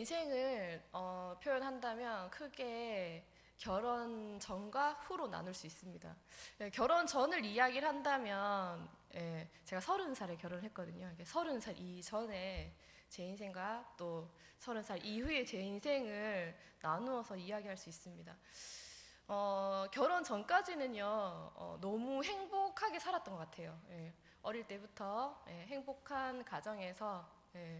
인생을 표현한다면 크게 결혼 전과 후로 나눌 수 있습니다. 결혼 전을 이야기를 한다면 제가 30살에 결혼을 했거든요. 30살 이전에 제 인생과 또 30살 이후의 제 인생을 나누어서 이야기할 수 있습니다. 결혼 전까지는요, 너무 행복하게 살았던 것 같아요. 어릴 때부터 행복한 가정에서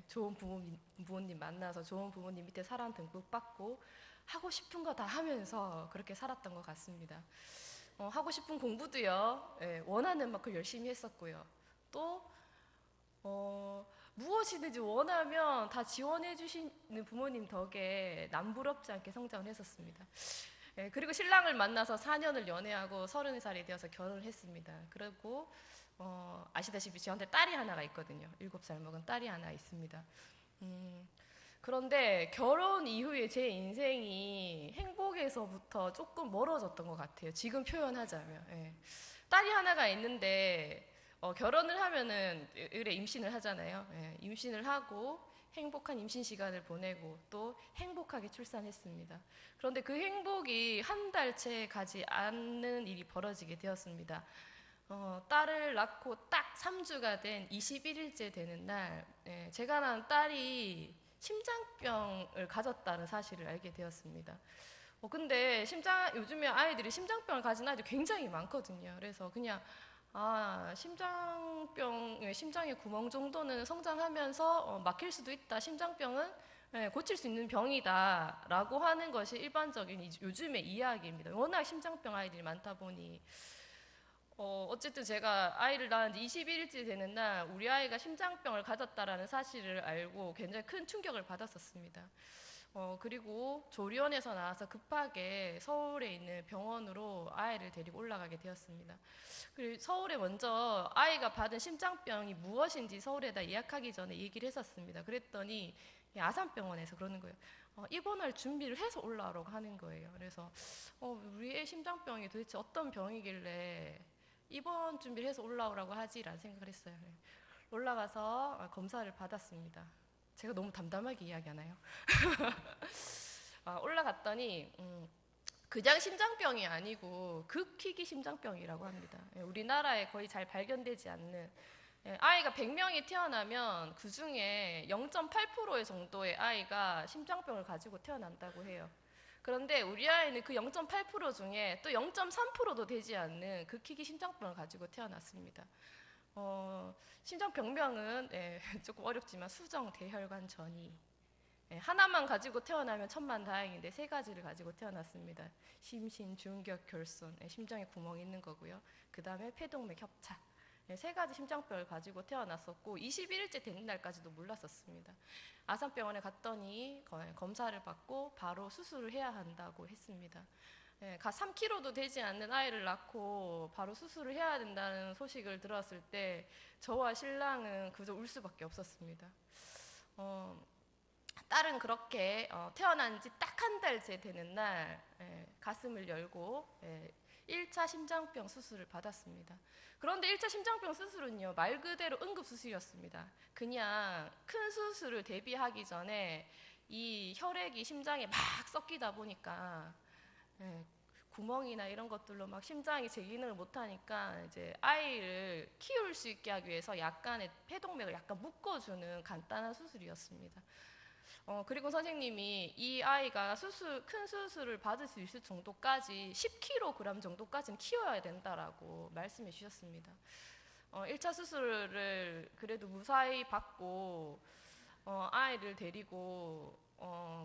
좋은 부모님 만나서 좋은 부모님 밑에 사랑 듬뿍 받고 하고 싶은 거 다 하면서 그렇게 살았던 것 같습니다. 하고 싶은 공부도요, 원하는 만큼 열심히 했었고요. 또 무엇이든지 원하면 다 지원해 주시는 부모님 덕에 남부럽지 않게 성장을 했었습니다. 그리고 신랑을 만나서 4년을 연애하고 30살이 되어서 결혼을 했습니다. 그리고 아시다시피 저한테 딸이 하나가 있거든요. 7살 먹은 딸이 하나 있습니다. 그런데 결혼 이후에 제 인생이 행복에서부터 조금 멀어졌던 것 같아요. 지금 표현하자면. 딸이 하나가 있는데 결혼을 하면은 의뢰 임신을 하잖아요. 임신을 하고 행복한 임신 시간을 보내고 또 행복하게 출산했습니다. 그런데 그 행복이 한 달째 가지 않는 일이 벌어지게 되었습니다. 딸을 낳고 딱 3주가 된 21일째 되는 날, 제가 낳은 딸이 심장병을 가졌다는 사실을 알게 되었습니다. 근데 요즘에 아이들이 심장병을 가진 아이들이 굉장히 많거든요. 그래서 그냥 심장의 구멍 정도는 성장하면서 막힐 수도 있다. 심장병은 고칠 수 있는 병이다. 라고 하는 것이 일반적인 요즘의 이야기입니다. 워낙 심장병 아이들이 많다 보니. 어쨌든 제가 아이를 낳은 지 21일째 되는 날 우리 아이가 심장병을 가졌다라는 사실을 알고 굉장히 큰 충격을 받았었습니다. 그리고 조리원에서 나와서 급하게 서울에 있는 병원으로 아이를 데리고 올라가게 되었습니다. 그리고 서울에 먼저 아이가 받은 심장병이 무엇인지 서울에다 예약하기 전에 얘기를 했었습니다. 그랬더니 아산병원에서 그러는 거예요. 입원할 준비를 해서 올라오라고 하는 거예요. 그래서 우리 애 심장병이 도대체 어떤 병이길래 입원 준비를 해서 올라오라고 하지라는 생각을 했어요. 올라가서 검사를 받았습니다. 제가 너무 담담하게 이야기하나요? 올라갔더니 그냥 심장병이 아니고 극희귀 심장병이라고 합니다. 우리나라에 거의 잘 발견되지 않는, 아이가 100명이 태어나면 그 중에 0.8% 정도의 아이가 심장병을 가지고 태어난다고 해요. 그런데 우리 아이는 그 0.8% 중에 또 0.3%도 되지 않는 극희귀 심장병을 가지고 태어났습니다. 심장병명은 조금 어렵지만 수정, 대혈관, 전이. 하나만 가지고 태어나면 천만다행인데 3가지를 가지고 태어났습니다. 심신, 중격, 결손, 심장에 구멍이 있는 거고요. 그 다음에 폐동맥 협착. 3가지 심장병을 가지고 태어났었고 21일째 되는 날까지도 몰랐었습니다. 아산병원에 갔더니 검사를 받고 바로 수술을 해야 한다고 했습니다. 3kg도 되지 않는 아이를 낳고 바로 수술을 해야 된다는 소식을 들었을 때 저와 신랑은 그저 울 수밖에 없었습니다. 딸은 그렇게 태어난 지 딱 한 달째 되는 날 가슴을 열고 1차 심장병 수술을 받았습니다. 그런데 1차 심장병 수술은요, 말 그대로 응급수술이었습니다. 그냥 큰 수술을 대비하기 전에 이 혈액이 심장에 막 섞이다 보니까 구멍이나 이런 것들로 막 심장이 제 기능을 못하니까 이제 아이를 키울 수 있게 하기 위해서 약간의 폐동맥을 약간 묶어주는 간단한 수술이었습니다. 그리고 선생님이 이 아이가 큰 수술을 받을 수 있을 정도까지 10kg 정도까지는 키워야 된다라고 말씀해 주셨습니다. 1차 수술을 그래도 무사히 받고 아이를 데리고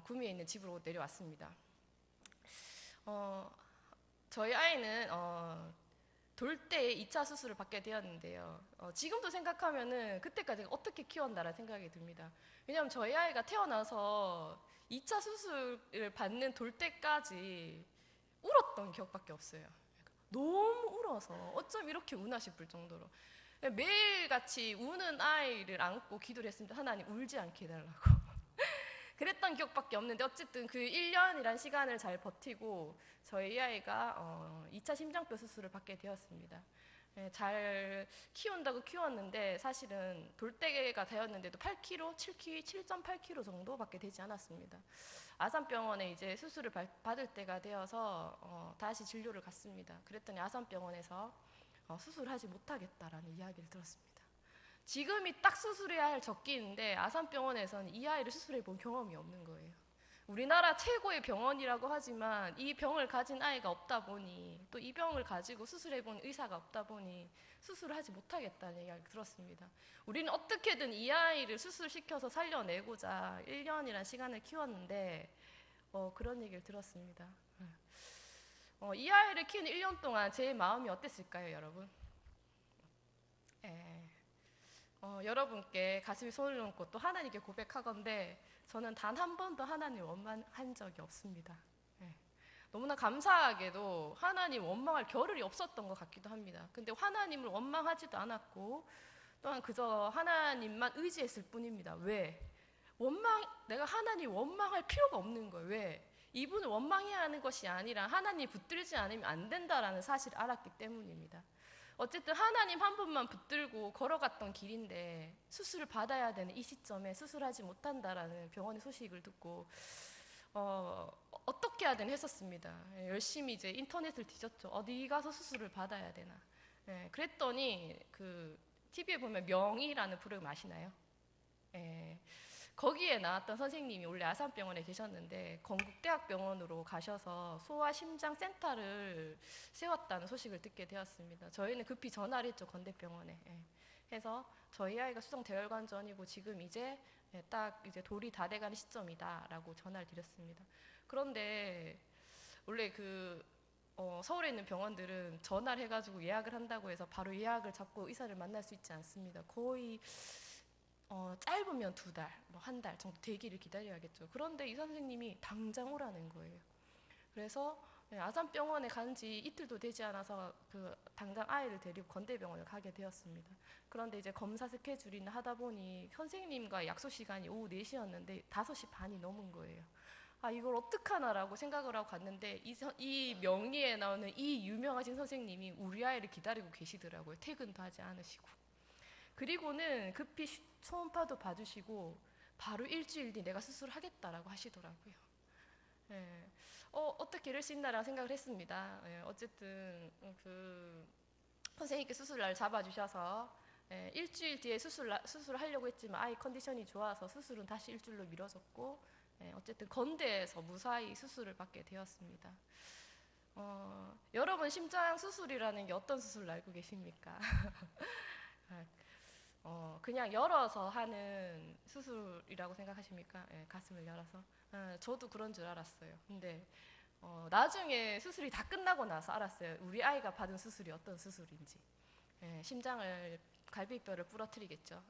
구미에 있는 집으로 내려왔습니다. 저희 아이는 돌 때 2차 수술을 받게 되었는데요. 지금도 생각하면은 그때까지 어떻게 키웠나라는 생각이 듭니다. 왜냐하면 저희 아이가 태어나서 2차 수술을 받는 돌 때까지 울었던 기억밖에 없어요. 너무 울어서 어쩜 이렇게 우나 싶을 정도로 매일같이 우는 아이를 안고 기도를 했습니다. 하나님 울지 않게 해달라고. 그랬던 기억밖에 없는데 어쨌든 그 1년이란 시간을 잘 버티고 저희 아이가 2차 심장뼈 수술을 받게 되었습니다. 잘 키운다고 키웠는데 사실은 돌대가 되었는데도 8kg, 7.8kg 정도밖에 되지 않았습니다. 아산병원에 이제 수술을 받을 때가 되어서 다시 진료를 갔습니다. 그랬더니 아산병원에서 수술하지 못하겠다라는 이야기를 들었습니다. 지금이 딱 수술해야 할 적기인데 아산병원에서는 이 아이를 수술해 본 경험이 없는 거예요. 우리나라 최고의 병원이라고 하지만 이 병을 가진 아이가 없다 보니 또 이 병을 가지고 수술해 본 의사가 없다 보니 수술을 하지 못하겠다는 이야기를 들었습니다. 우리는 어떻게든 이 아이를 수술시켜서 살려내고자 1년이라는 시간을 키웠는데 그런 얘기를 들었습니다. 이 아이를 키우는 1년 동안 제 마음이 어땠을까요, 여러분? 여러분께 가슴에 손을 얹고 또 하나님께 고백하건대 저는 단 한 번도 하나님을 원망한 적이 없습니다. 너무나 감사하게도 하나님 원망할 겨를이 없었던 것 같기도 합니다. 근데 하나님을 원망하지도 않았고 또한 그저 하나님만 의지했을 뿐입니다. 왜? 내가 하나님 원망할 필요가 없는 거예요. 왜? 이분을 원망해야 하는 것이 아니라 하나님 붙들지 않으면 안 된다라는 사실을 알았기 때문입니다. 어쨌든 하나님 한 분만 붙들고 걸어갔던 길인데 수술을 받아야 되는 이 시점에 수술하지 못한다라는 병원의 소식을 듣고 어떻게 해야 되나 했었습니다. 열심히 이제 인터넷을 뒤졌죠. 어디 가서 수술을 받아야 되나. 그랬더니 그 TV에 보면 명의라는 프로그램 아시나요? 거기에 나왔던 선생님이 원래 아산병원에 계셨는데 건국대학병원으로 가셔서 소아심장센터를 세웠다는 소식을 듣게 되었습니다. 저희는 급히 전화를 했죠, 건대병원에. 해서 저희 아이가 수정대혈관전이고 지금 이제 딱 이제 돌이 다 돼가는 시점이다라고 전화를 드렸습니다. 그런데 원래 서울에 있는 병원들은 전화를 해가지고 예약을 한다고 해서 바로 예약을 잡고 의사를 만날 수 있지 않습니다. 거의 짧으면 2달, 뭐 1달 정도 대기를 기다려야겠죠. 그런데 이 선생님이 당장 오라는 거예요. 그래서 아산병원에 간 지 이틀도 되지 않아서 당장 아이를 데리고 건대병원을 가게 되었습니다. 그런데 이제 검사 스케줄이나 하다 보니 선생님과 약속 시간이 오후 4시였는데 5시 반이 넘은 거예요. 이걸 어떡하나라고 생각을 하고 갔는데 이 명리에 나오는 이 유명하신 선생님이 우리 아이를 기다리고 계시더라고요. 퇴근도 하지 않으시고. 그리고는 급히 초음파도 봐주시고 바로 일주일 뒤 내가 수술하겠다라고 하시더라고요. 어떻게 이럴 수 있나라는 생각을 했습니다. 어쨌든 선생님께 수술날 잡아주셔서 일주일 뒤에 수술을 하려고 했지만 아이 컨디션이 좋아서 수술은 다시 일주일로 미뤄졌고 어쨌든 건대에서 무사히 수술을 받게 되었습니다. 여러분 심장 수술이라는 게 어떤 수술을 알고 계십니까? 그냥 열어서 하는 수술이라고 생각하십니까? 가슴을 열어서. 저도 그런 줄 알았어요. 근데 나중에 수술이 다 끝나고 나서 알았어요. 우리 아이가 받은 수술이 어떤 수술인지. 심장을 갈비뼈를 부러뜨리겠죠.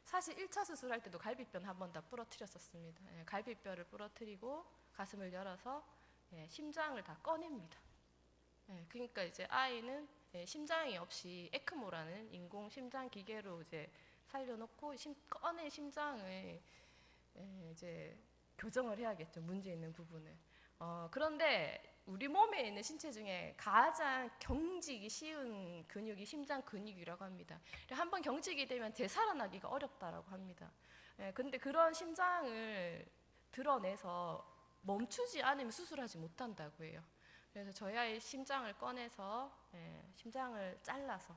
사실 1차 수술할 때도 갈비뼈는 한 번 다 부러뜨렸었습니다. 갈비뼈를 부러뜨리고 가슴을 열어서 심장을 다 꺼냅니다. 그러니까 이제 아이는 심장이 없이 에크모라는 인공 심장 기계로 이제 살려놓고 꺼낸 심장을 이제 교정을 해야겠죠. 문제 있는 부분을. 그런데 우리 몸에 있는 신체 중에 가장 경직이 쉬운 근육이 심장 근육이라고 합니다. 한번 경직이 되면 되살아나기가 어렵다라고 합니다. 근데 그런 심장을 드러내서 멈추지 않으면 수술하지 못한다고 해요. 그래서 저희 아이 심장을 꺼내서 심장을 잘라서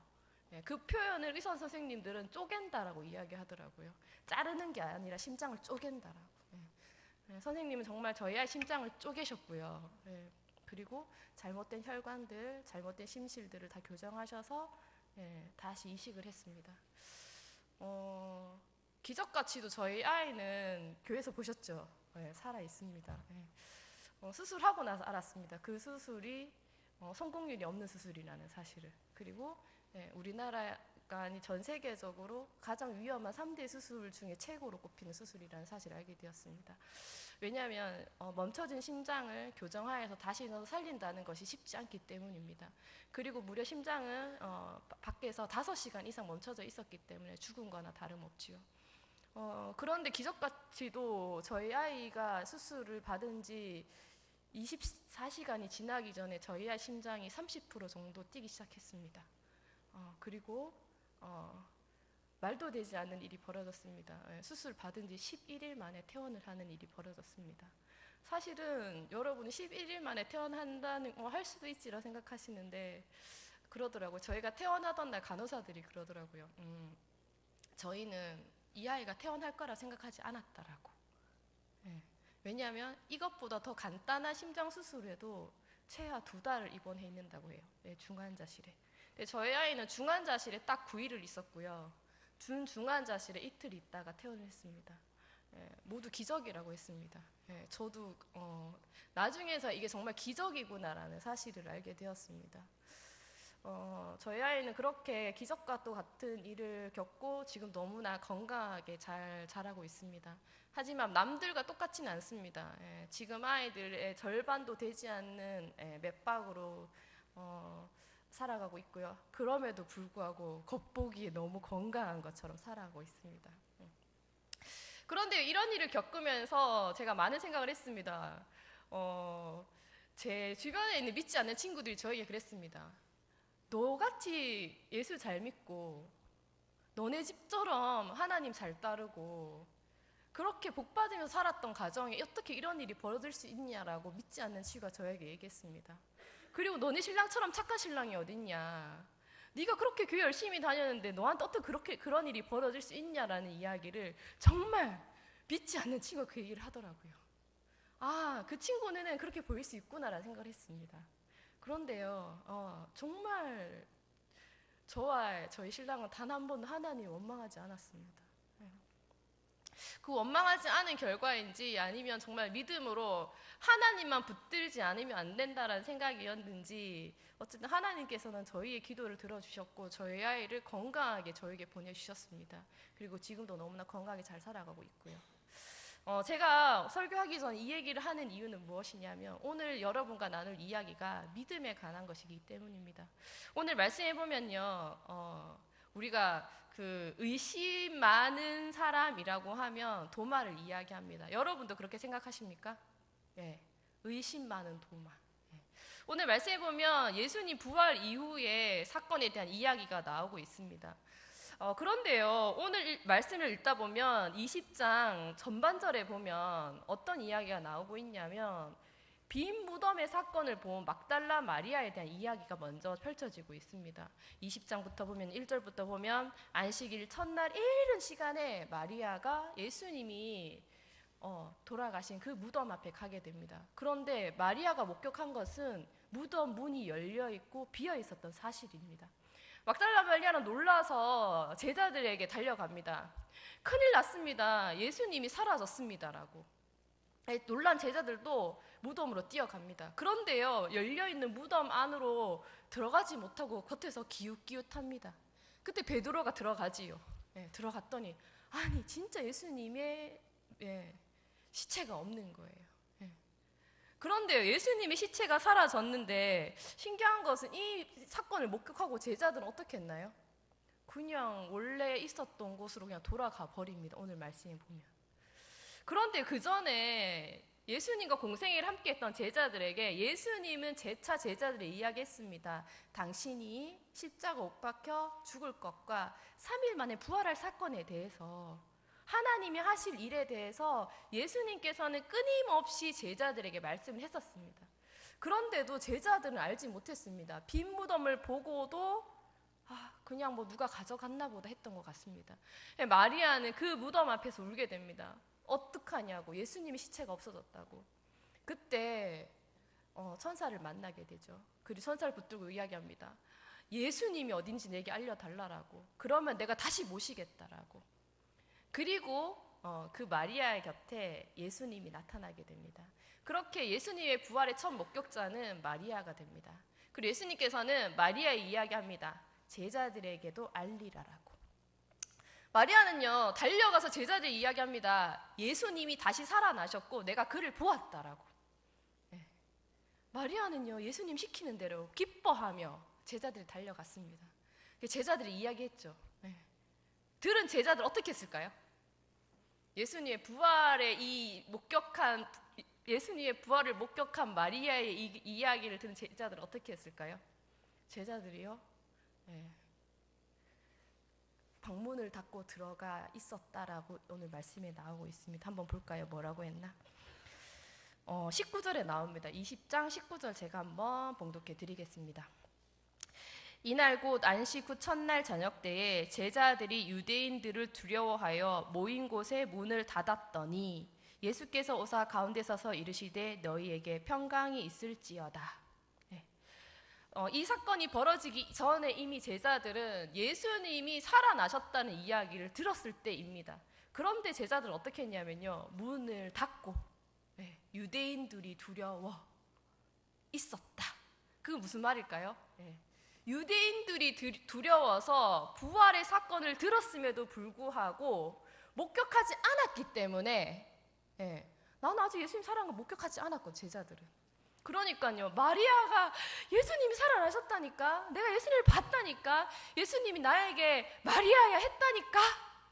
그 표현을 의사 선생님들은 쪼갠다라고 이야기하더라고요. 자르는 게 아니라 심장을 쪼갠다라고. 선생님은 정말 저희 아이 심장을 쪼개셨고요. 그리고 잘못된 혈관들, 잘못된 심실들을 다 교정하셔서 다시 이식을 했습니다. 기적같이도 저희 아이는 교회에서 보셨죠? 살아 있습니다. 수술하고 나서 알았습니다. 그 수술이 성공률이 없는 수술이라는 사실을. 그리고 우리나라가 아니 전 세계적으로 가장 위험한 3대 수술 중에 최고로 꼽히는 수술이라는 사실을 알게 되었습니다. 왜냐하면 멈춰진 심장을 교정하여서 다시 넣어서 살린다는 것이 쉽지 않기 때문입니다. 그리고 무려 심장은 밖에서 5시간 이상 멈춰져 있었기 때문에 죽은 거나 다름없지요. 그런데 기적같이도 저희 아이가 수술을 받은 지 24시간이 지나기 전에 저희 아이 심장이 30% 정도 뛰기 시작했습니다. 그리고 말도 되지 않는 일이 벌어졌습니다. 수술 받은 지 11일 만에 퇴원을 하는 일이 벌어졌습니다. 사실은 여러분이 11일 만에 퇴원한다는 할 수도 있지라 생각하시는데 그러더라고요. 저희가 퇴원하던 날 간호사들이 그러더라고요. 저희는 이 아이가 퇴원할 거라 생각하지 않았다라고. 왜냐하면 이것보다 더 간단한 심장 수술에도 최하 2달을 입원해 있는다고 해요. 중환자실에. 근데 저희 아이는 중환자실에 딱 9일을 있었고요. 중환자실에 이틀 있다가 퇴원을 했습니다. 모두 기적이라고 했습니다. 저도 나중에서 이게 정말 기적이구나라는 사실을 알게 되었습니다. 저희 아이는 그렇게 기적과 또 같은 일을 겪고 지금 너무나 건강하게 잘 자라고 있습니다. 하지만 남들과 똑같지는 않습니다. 지금 아이들의 절반도 되지 않는 맥박으로 살아가고 있고요. 그럼에도 불구하고 겉보기에 너무 건강한 것처럼 살아가고 있습니다. 그런데 이런 일을 겪으면서 제가 많은 생각을 했습니다. 제 주변에 있는 믿지 않는 친구들이 저에게 그랬습니다. 너같이 예수 잘 믿고 너네 집처럼 하나님 잘 따르고 그렇게 복받으며 살았던 가정에 어떻게 이런 일이 벌어질 수 있냐라고 믿지 않는 친구가 저에게 얘기했습니다. 그리고 너네 신랑처럼 착한 신랑이 어딨냐, 네가 그렇게 교회 열심히 다녔는데 너한테 어떻게 그런 일이 벌어질 수 있냐라는 이야기를 정말 믿지 않는 친구가 그 얘기를 하더라고요. 그 친구는 그렇게 보일 수 있구나라는 생각을 했습니다. 그런데요, 정말 저와 저희 신랑은 단 한 번도 하나님 원망하지 않았습니다. 그 원망하지 않은 결과인지 아니면 정말 믿음으로 하나님만 붙들지 않으면 안 된다라는 생각이었는지 어쨌든 하나님께서는 저희의 기도를 들어주셨고 저희 아이를 건강하게 저에게 보내주셨습니다. 그리고 지금도 너무나 건강하게 잘 살아가고 있고요. 제가 설교하기 전 이 얘기를 하는 이유는 무엇이냐면 오늘 여러분과 나눌 이야기가 믿음에 관한 것이기 때문입니다. 오늘 말씀해 보면요, 우리가 그 의심 많은 사람이라고 하면 도마를 이야기합니다. 여러분도 그렇게 생각하십니까? 의심 많은 도마. 오늘 말씀해 보면 예수님 부활 이후의 사건에 대한 이야기가 나오고 있습니다. 그런데요, 오늘 말씀을 읽다 보면 20장 전반절에 보면 어떤 이야기가 나오고 있냐면 빈 무덤의 사건을 본 막달라 마리아에 대한 이야기가 먼저 펼쳐지고 있습니다. 20장부터 보면 1절부터 보면 안식일 첫날 이른 시간에 마리아가 예수님이 돌아가신 그 무덤 앞에 가게 됩니다. 그런데 마리아가 목격한 것은 무덤 문이 열려 있고 비어 있었던 사실입니다. 막달라 마리아는 놀라서 제자들에게 달려갑니다. 큰일 났습니다. 예수님이 사라졌습니다라고. 놀란 제자들도 무덤으로 뛰어갑니다. 그런데요, 열려있는 무덤 안으로 들어가지 못하고 겉에서 기웃기웃합니다. 그때 베드로가 들어가지요. 들어갔더니 아니 진짜 예수님의 시체가 없는 거예요. 그런데 예수님의 시체가 사라졌는데 신기한 것은 이 사건을 목격하고 제자들은 어떻게 했나요? 그냥 원래 있었던 곳으로 그냥 돌아가 버립니다. 오늘 말씀에 보면. 그런데 그 전에 예수님과 공생애를 함께했던 제자들에게 예수님은 재차 제자들에 이야기했습니다. 당신이 십자가 못 박혀 죽을 것과 3일 만에 부활할 사건에 대해서 하나님이 하실 일에 대해서 예수님께서는 끊임없이 제자들에게 말씀을 했었습니다. 그런데도 제자들은 알지 못했습니다. 빈 무덤을 보고도 그냥 뭐 누가 가져갔나 보다 했던 것 같습니다. 마리아는 그 무덤 앞에서 울게 됩니다. 어떡하냐고, 예수님의 시체가 없어졌다고. 그때 천사를 만나게 되죠. 그리고 천사를 붙들고 이야기합니다. 예수님이 어딘지 내게 알려달라고. 그러면 내가 다시 모시겠다라고. 그리고 그 마리아의 곁에 예수님이 나타나게 됩니다. 그렇게 예수님의 부활의 첫 목격자는 마리아가 됩니다. 그리고 예수님께서는 마리아에 이야기합니다. 제자들에게도 알리라라고. 마리아는요, 달려가서 제자들에게 이야기합니다. 예수님이 다시 살아나셨고 내가 그를 보았다라고. 마리아는요, 예수님 시키는 대로 기뻐하며 제자들이 달려갔습니다. 제자들이 이야기했죠. 들은 제자들 어떻게 했을까요? 예수님의 부활을 목격한 마리아의 이야기를 들은 제자들은 어떻게 했을까요? 제자들이요, 방문을 닫고 들어가 있었다라고 오늘 말씀에 나오고 있습니다. 한번 볼까요? 뭐라고 했나? 19절에 나옵니다. 20장 19절 제가 한번 봉독해 드리겠습니다. 이날 곧 안식 후 첫날 저녁 때에 제자들이 유대인들을 두려워하여 모인 곳에 문을 닫았더니 예수께서 오사 가운데 서서 이르시되 너희에게 평강이 있을지어다. 이 사건이 벌어지기 전에 이미 제자들은 예수님이 살아나셨다는 이야기를 들었을 때입니다. 그런데 제자들은 어떻게 했냐면요, 문을 닫고 유대인들이 두려워 있었다. 그게 무슨 말일까요? 유대인들이 두려워서 부활의 사건을 들었음에도 불구하고 목격하지 않았기 때문에 나는 아직 예수님 살아난 거 목격하지 않았고, 제자들은. 그러니까요, 마리아가 예수님이 살아나셨다니까, 내가 예수님을 봤다니까, 예수님이 나에게 마리아야 했다니까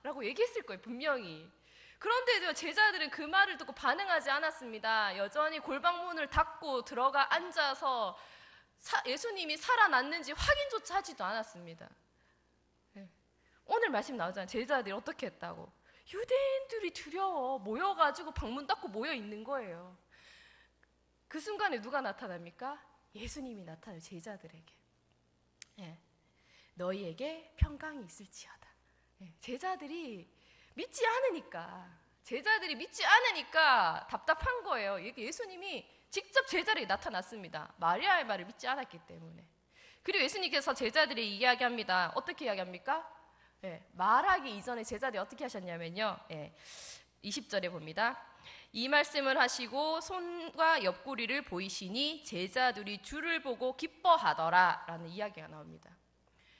라고 얘기했을 거예요, 분명히. 그런데도 제자들은 그 말을 듣고 반응하지 않았습니다. 여전히 골방문을 닫고 들어가 앉아서 예수님이 살아났는지 확인조차 하지도 않았습니다. 오늘 말씀 나오잖아요. 제자들이 어떻게 했다고? 유대인들이 두려워 모여가지고 방문 닫고 모여 있는 거예요. 그 순간에 누가 나타납니까? 예수님이 나타나요, 제자들에게. 너희에게 평강이 있을지어다. 제자들이 믿지 않으니까 답답한 거예요. 예수님이 직접 제자들에게 나타났습니다. 마리아의 말을 믿지 않았기 때문에. 그리고 예수님께서 제자들에게 이야기합니다. 어떻게 이야기합니까? 말하기 이전에 제자들이 어떻게 하셨냐면요, 20절에 봅니다. 이 말씀을 하시고 손과 옆구리를 보이시니 제자들이 주를 보고 기뻐하더라 라는 이야기가 나옵니다.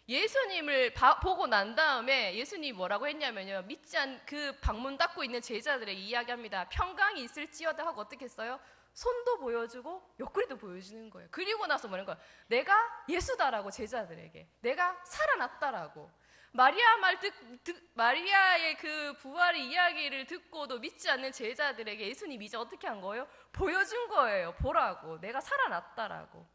예수님을 보고 난 다음에 예수님이 뭐라고 했냐면요, 믿지 않은 그 방문 닫고 있는 제자들에게 이야기합니다. 평강이 있을지어다 하고 어떻게 했어요? 손도 보여주고 옆구리도 보여주는 거예요. 그리고 나서 뭐라는 거예요? 내가 예수다라고, 제자들에게 내가 살아났다라고. 마리아의 그 부활의 이야기를 듣고도 믿지 않는 제자들에게 예수님이 이제 어떻게 한 거예요? 보여준 거예요. 보라고, 내가 살아났다라고.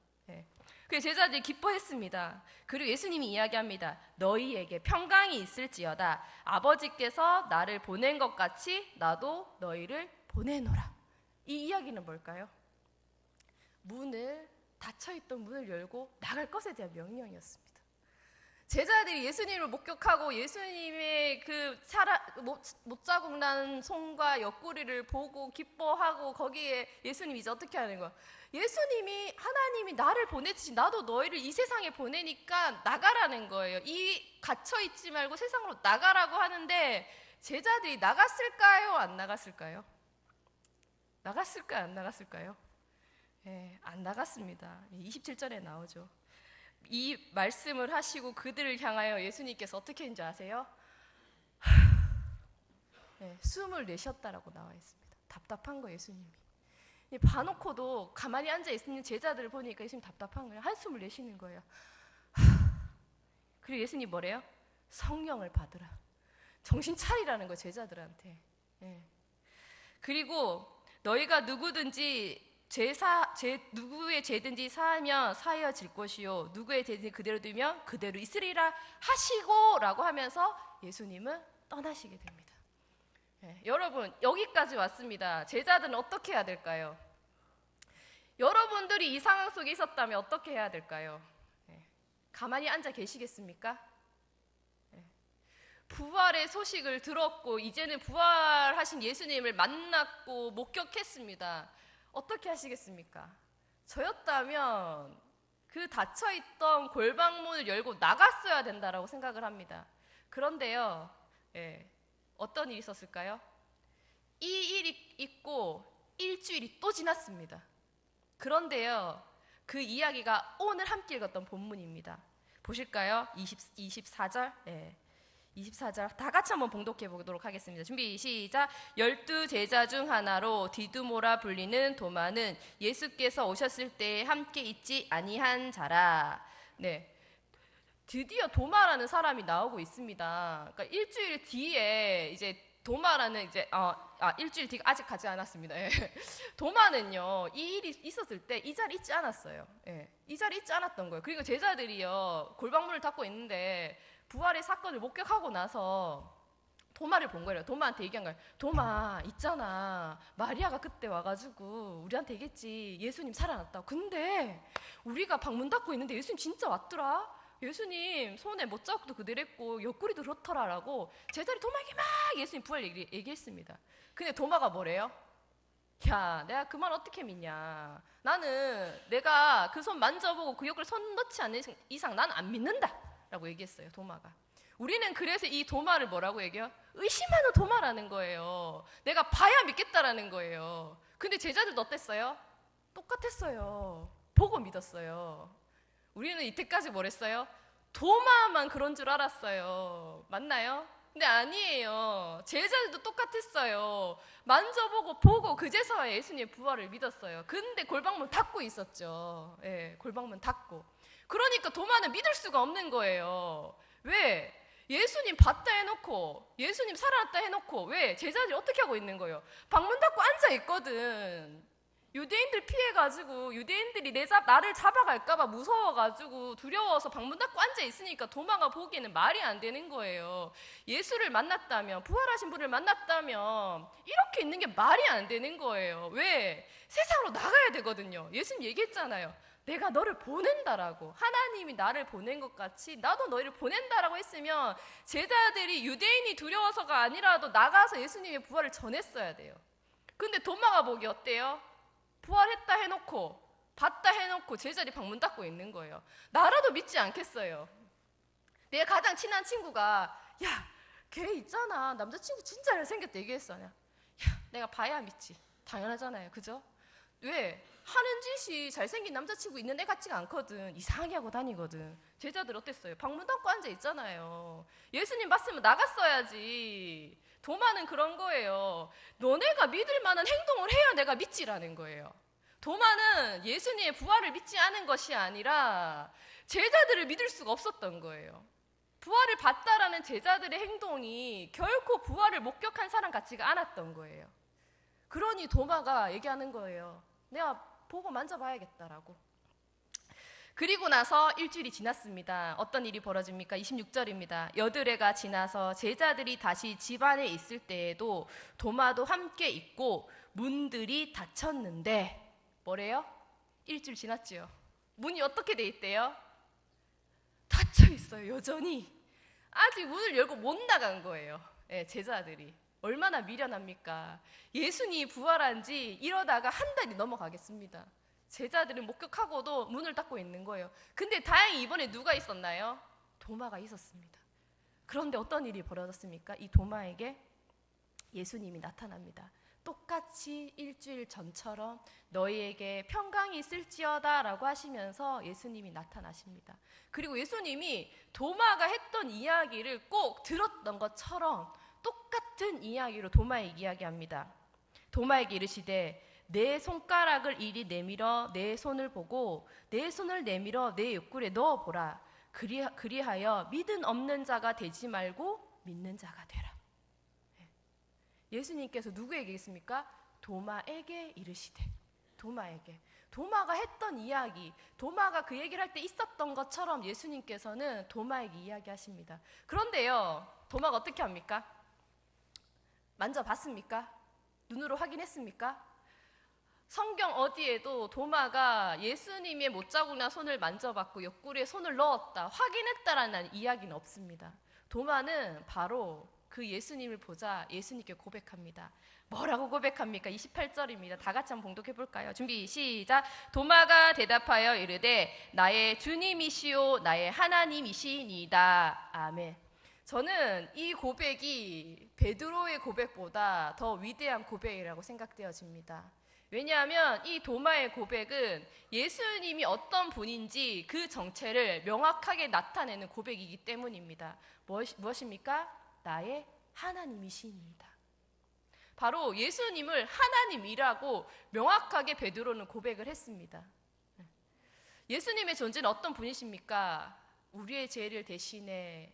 그래서 제자들이 기뻐했습니다. 그리고 예수님이 이야기합니다. 너희에게 평강이 있을지어다. 아버지께서 나를 보낸 것 같이 나도 너희를 보내노라. 이 이야기는 뭘까요? 닫혀있던 문을 열고 나갈 것에 대한 명령이었습니다. 제자들이 예수님을 목격하고 예수님의 그 못자국 난 손과 옆구리를 보고 기뻐하고, 거기에 예수님이 이제 어떻게 하는 거야? 하나님이 나를 보내듯이 나도 너희를 이 세상에 보내니까 나가라는 거예요. 이 갇혀있지 말고 세상으로 나가라고 하는데, 제자들이 나갔을까요? 안 나갔을까요? 나갔을까요? 안 나갔을까요? 안 나갔습니다. 27절에 나오죠. 이 말씀을 하시고 그들을 향하여 예수님께서 어떻게 했는지 아세요? 숨을 내셨다라고 나와 있습니다. 답답한 거예요, 예수님이. 봐놓고도 가만히 앉아있는 제자들을 보니까 예수님 답답한 거예요. 한숨을 내쉬는 거예요. 그리고 예수님 뭐래요? 성령을 받으라. 정신 차리라는 거예요, 제자들한테. 그리고 너희가 누구든지 누구의 죄든지 사하면 사하여질 것이요 누구의 죄든지 그대로 두면 그대로 있으리라 하시고 라고 하면서 예수님은 떠나시게 됩니다. 여러분, 여기까지 왔습니다. 제자들은 어떻게 해야 될까요? 여러분들이 이 상황 속에 있었다면 어떻게 해야 될까요? 가만히 앉아 계시겠습니까? 부활의 소식을 들었고 이제는 부활하신 예수님을 만났고 목격했습니다. 어떻게 하시겠습니까? 저였다면 그 닫혀있던 골방문을 열고 나갔어야 된다라고 생각을 합니다. 그런데요, 어떤 일이 있었을까요? 이 일이 있고 일주일이 또 지났습니다. 그런데요, 그 이야기가 오늘 함께 읽었던 본문입니다. 보실까요? 24절. 24절 다 같이 한번 봉독해 보도록 하겠습니다. 준비 시작. 12제자 중 하나로 디두모라 불리는 도마는 예수께서 오셨을 때 함께 있지 아니한 자라. 드디어 도마라는 사람이 나오고 있습니다. 그러니까 일주일 뒤에 이제 도마라는 일주일 뒤가 아직 가지 않았습니다. 도마는요, 이 일이 있었을 때 이 자리에 있지 않았어요. 이 자리에 있지 않았던 거예요. 그리고 제자들이요, 골방문을 닫고 있는데 부활의 사건을 목격하고 나서 도마를 본 거예요. 도마한테 얘기한 거예요. 도마 있잖아, 마리아가 그때 와가지고 우리한테 얘기했지, 예수님 살아났다고. 근데 우리가 방문 닫고 있는데 예수님 진짜 왔더라. 예수님 손에 못 잡고도 그대로 했고 옆구리도 그렇더라라고 제자리 도마에게 막 예수님 부활 얘기했습니다. 근데 도마가 뭐래요? 야, 내가 그 말 어떻게 믿냐. 나는 내가 그 손 만져보고 그 옆구리 손 넣지 않는 이상 난 안 믿는다 라고 얘기했어요, 도마가. 우리는 그래서 이 도마를 뭐라고 얘기해요? 의심하는 도마라는 거예요. 내가 봐야 믿겠다라는 거예요. 근데 제자들도 어땠어요? 똑같았어요. 보고 믿었어요. 우리는 이때까지 뭐랬어요? 도마만 그런 줄 알았어요. 맞나요? 근데 아니에요. 제자들도 똑같았어요. 만져보고 보고 그제서야 예수님의 부활을 믿었어요. 근데 골방문 닫고 있었죠. 예, 골방문 닫고. 그러니까 도마는 믿을 수가 없는 거예요. 왜? 예수님 봤다 해놓고 예수님 살아났다 해놓고 왜? 제자들이 어떻게 하고 있는 거예요? 방문 닫고 앉아 있거든. 유대인들 피해가지고 유대인들이 나를 잡아갈까봐 무서워가지고 두려워서 방문 닫고 앉아 있으니까 도마가 보기에는 말이 안 되는 거예요. 예수를 만났다면, 부활하신 분을 만났다면 이렇게 있는 게 말이 안 되는 거예요. 왜? 세상으로 나가야 되거든요. 예수님 얘기했잖아요. 내가 너를 보낸다라고. 하나님이 나를 보낸 것 같이 나도 너희를 보낸다라고 했으면 제자들이 유대인이 두려워서가 아니라도 나가서 예수님의 부활을 전했어야 돼요. 근데 도마가 보기 어때요? 부활했다 해놓고 봤다 해놓고 제자리 방문 닫고 있는 거예요. 나라도 믿지 않겠어요. 내 가장 친한 친구가 야, 걔 있잖아, 남자친구 진짜 잘생겼다 얘기했어. 야, 내가 봐야 믿지. 당연하잖아요, 그죠? 왜? 하는 짓이 잘생긴 남자친구 있는 애 같지가 않거든. 이상하게 하고 다니거든. 제자들 어땠어요? 방문 닫고 앉아 있잖아요. 예수님 봤으면 나갔어야지. 도마는 그런 거예요. 너네가 믿을 만한 행동을 해야 내가 믿지라는 거예요. 도마는 예수님의 부활을 믿지 않은 것이 아니라 제자들을 믿을 수가 없었던 거예요. 부활을 봤다라는 제자들의 행동이 결코 부활을 목격한 사람 같지가 않았던 거예요. 그러니 도마가 얘기하는 거예요. 내가 보고 만져봐야겠다라고. 그리고 나서 일주일이 지났습니다. 어떤 일이 벌어집니까? 26절입니다. 여드레가 지나서 제자들이 다시 집 안에 있을 때에도 도마도 함께 있고 문들이 닫혔는데 뭐래요? 일주일 지났죠. 문이 어떻게 돼 있대요? 닫혀 있어요. 여전히. 아직 문을 열고 못 나간 거예요. 네, 제자들이. 얼마나 미련합니까? 예수님이 부활한 지 이러다가 한 달이 넘어가겠습니다. 제자들은 목격하고도 문을 닫고 있는 거예요. 근데 다행히 이번에 누가 있었나요? 도마가 있었습니다. 그런데 어떤 일이 벌어졌습니까? 이 도마에게 예수님이 나타납니다. 똑같이 일주일 전처럼 너희에게 평강이 있을지어다 라고 하시면서 예수님이 나타나십니다. 그리고 예수님이 도마가 했던 이야기를 꼭 들었던 것처럼 똑같은 이야기로 도마에게 이야기합니다. 도마에게 이르시되 내 손가락을 이리 내밀어 내 손을 보고 내 손을 내밀어 내 옆구리에 넣어보라. 그리하여 믿음 없는 자가 되지 말고 믿는 자가 되라. 예수님께서 누구에게 있습니까? 도마에게 이르시되. 도마에게. 도마가 했던 이야기, 도마가 그 얘기를 할 때 있었던 것처럼 예수님께서는 도마에게 이야기하십니다. 그런데요, 도마가 어떻게 합니까? 만져봤습니까? 눈으로 확인했습니까? 성경 어디에도 도마가 예수님의 못자국이나 손을 만져봤고 옆구리에 손을 넣었다, 확인했다라는 이야기는 없습니다. 도마는 바로 그 예수님을 보자 예수님께 고백합니다. 뭐라고 고백합니까? 28절입니다. 다 같이 한번 봉독해 볼까요? 준비 시작. 도마가 대답하여 이르되 나의 주님이시오 나의 하나님이시니이다. 아멘. 저는 이 고백이 베드로의 고백보다 더 위대한 고백이라고 생각되어집니다. 왜냐하면 이 도마의 고백은 예수님이 어떤 분인지 그 정체를 명확하게 나타내는 고백이기 때문입니다. 무엇입니까? 나의 하나님이시니이다. 바로 예수님을 하나님이라고 명확하게 베드로는 고백을 했습니다. 예수님의 존재는 어떤 분이십니까? 우리의 죄를 대신해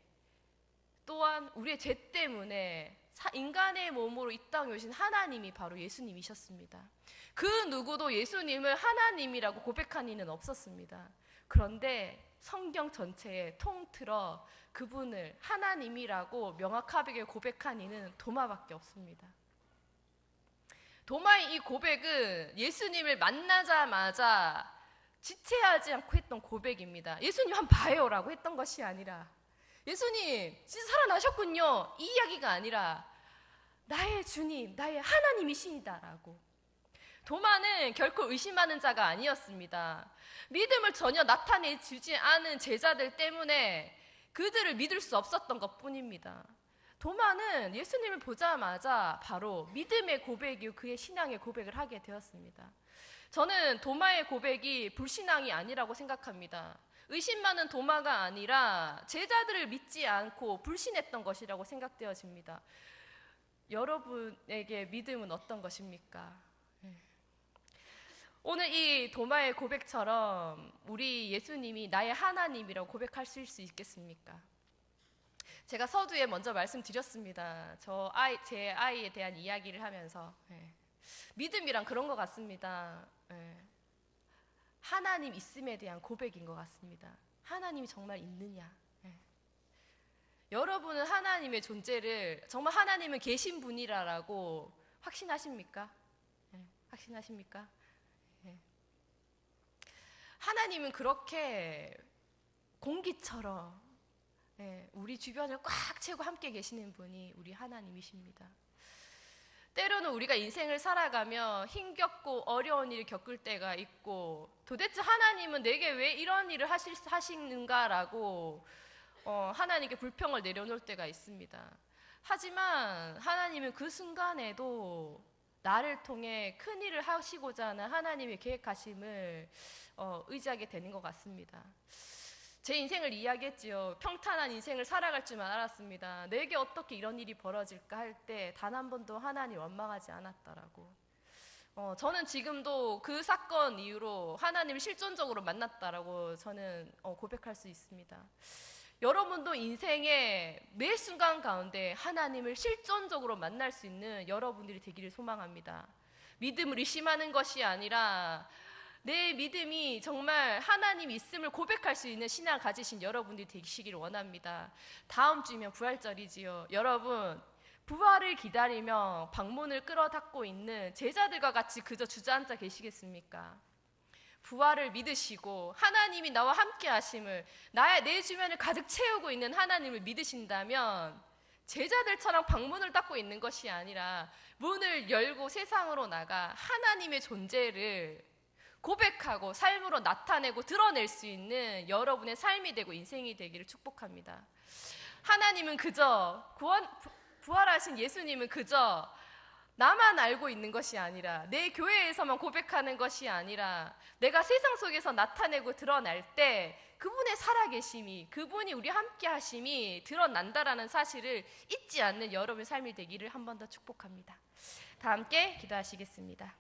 또한 우리의 죄 때문에 인간의 몸으로 이 땅에 오신 하나님이 바로 예수님이셨습니다. 그 누구도 예수님을 하나님이라고 고백한 이는 없었습니다. 그런데 성경 전체에 통틀어 그분을 하나님이라고 명확하게 고백한 이는 도마밖에 없습니다. 도마의 이 고백은 예수님을 만나자마자 지체하지 않고 했던 고백입니다. 예수님 한번 봐요라고 했던 것이 아니라, 예수님 진짜 살아나셨군요, 이 이야기가 아니라 나의 주님, 나의 하나님이시다라고. 도마는 결코 의심하는 자가 아니었습니다. 믿음을 전혀 나타내주지 않은 제자들 때문에 그들을 믿을 수 없었던 것뿐입니다. 도마는 예수님을 보자마자 바로 믿음의 고백이요 그의 신앙의 고백을 하게 되었습니다. 저는 도마의 고백이 불신앙이 아니라고 생각합니다. 의심 많은 도마가 아니라 제자들을 믿지 않고 불신했던 것이라고 생각되어집니다. 여러분에게 믿음은 어떤 것입니까? 오늘 이 도마의 고백처럼 우리 예수님이 나의 하나님이라고 고백할 수 있겠습니까? 제가 서두에 먼저 말씀드렸습니다. 제 아이에 대한 이야기를 하면서 믿음이란 그런 것 같습니다. 하나님 있음에 대한 고백인 것 같습니다. 하나님이 정말 있느냐? 여러분은 하나님의 존재를, 정말 하나님은 계신 분이라고 확신하십니까? 확신하십니까? 하나님은 그렇게 공기처럼 우리 주변을 꽉 채우고 함께 계시는 분이 우리 하나님이십니다. 때로는 우리가 인생을 살아가며 힘겹고 어려운 일을 겪을 때가 있고, 도대체 하나님은 내게 왜 이런 일을 하시는가라고 하나님께 불평을 내려놓을 때가 있습니다. 하지만 하나님은 그 순간에도 나를 통해 큰 일을 하시고자 하는 하나님의 계획하심을 의지하게 되는 것 같습니다. 제 인생을 이야기했지요. 평탄한 인생을 살아갈 줄만 알았습니다. 내게 어떻게 이런 일이 벌어질까 할 때 단 한 번도 하나님 원망하지 않았다라고. 저는 지금도 그 사건 이후로 하나님을 실존적으로 만났다라고 저는 고백할 수 있습니다. 여러분도 인생의 매 순간 가운데 하나님을 실존적으로 만날 수 있는 여러분들이 되기를 소망합니다. 믿음을 의심하는 것이 아니라 내 믿음이 정말 하나님 있음을 고백할 수 있는 신앙을 가지신 여러분들이 되시기를 원합니다. 다음 주면 부활절이지요. 여러분, 부활을 기다리며 방문을 끌어닫고 있는 제자들과 같이 그저 주저앉아 계시겠습니까? 부활을 믿으시고 하나님이 나와 함께 하심을, 내 주변을 가득 채우고 있는 하나님을 믿으신다면 제자들처럼 방문을 닫고 있는 것이 아니라 문을 열고 세상으로 나가 하나님의 존재를 고백하고 삶으로 나타내고 드러낼 수 있는 여러분의 삶이 되고 인생이 되기를 축복합니다. 하나님은 그저 부활하신 예수님은 그저 나만 알고 있는 것이 아니라, 내 교회에서만 고백하는 것이 아니라 내가 세상 속에서 나타내고 드러날 때 그분의 살아계심이, 그분이 우리 함께 하심이 드러난다라는 사실을 잊지 않는 여러분의 삶이 되기를 한 번 더 축복합니다. 다 함께 기도하시겠습니다.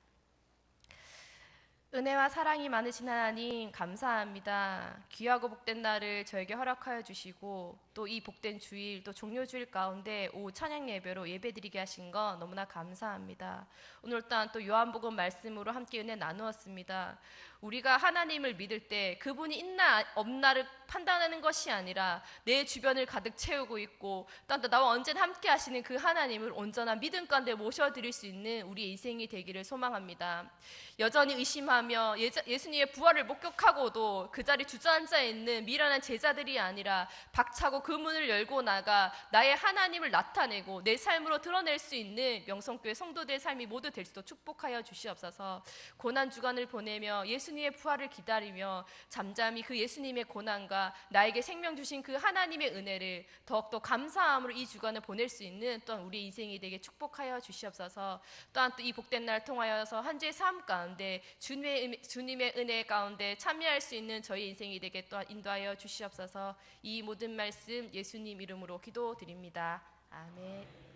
은혜와 사랑이 많으신 하나님 감사합니다. 귀하고 복된 날을 저에게 허락하여 주시고 또 이 복된 주일, 또 종료주일 가운데 오후 찬양 예배로 예배드리게 하신 거 너무나 감사합니다. 오늘 또한 또 요한복음 말씀으로 함께 은혜 나누었습니다. 우리가 하나님을 믿을 때 그분이 있나 없나를 판단하는 것이 아니라 내 주변을 가득 채우고 있고 또 나와 언제나 함께 하시는 그 하나님을 온전한 믿음 가운데 모셔드릴 수 있는 우리의 인생이 되기를 소망합니다. 여전히 의심하며 예수님의 부활을 목격하고도 그 자리 주저앉아 있는 미련한 제자들이 아니라 박차고 그 문을 열고 나가 나의 하나님을 나타내고 내 삶으로 드러낼 수 있는 명성교회 성도들의 삶이 모두 될 수 있도록 축복하여 주시옵소서. 고난주간을 보내며 예수님의 부활을 기다리며 잠잠히 그 예수님의 고난과 나에게 생명 주신 그 하나님의 은혜를 더욱더 감사함으로 이 주간을 보낼 수 있는 또한 우리의 인생이 되게 축복하여 주시옵소서. 또한 또 이 복된 날 통하여서 한 주의 삶 가운데 주님의 은혜 가운데 참여할 수 있는 저희 인생이 되게 또한 인도하여 주시옵소서. 이 모든 말씀 예수님 이름으로 기도드립니다. 아멘.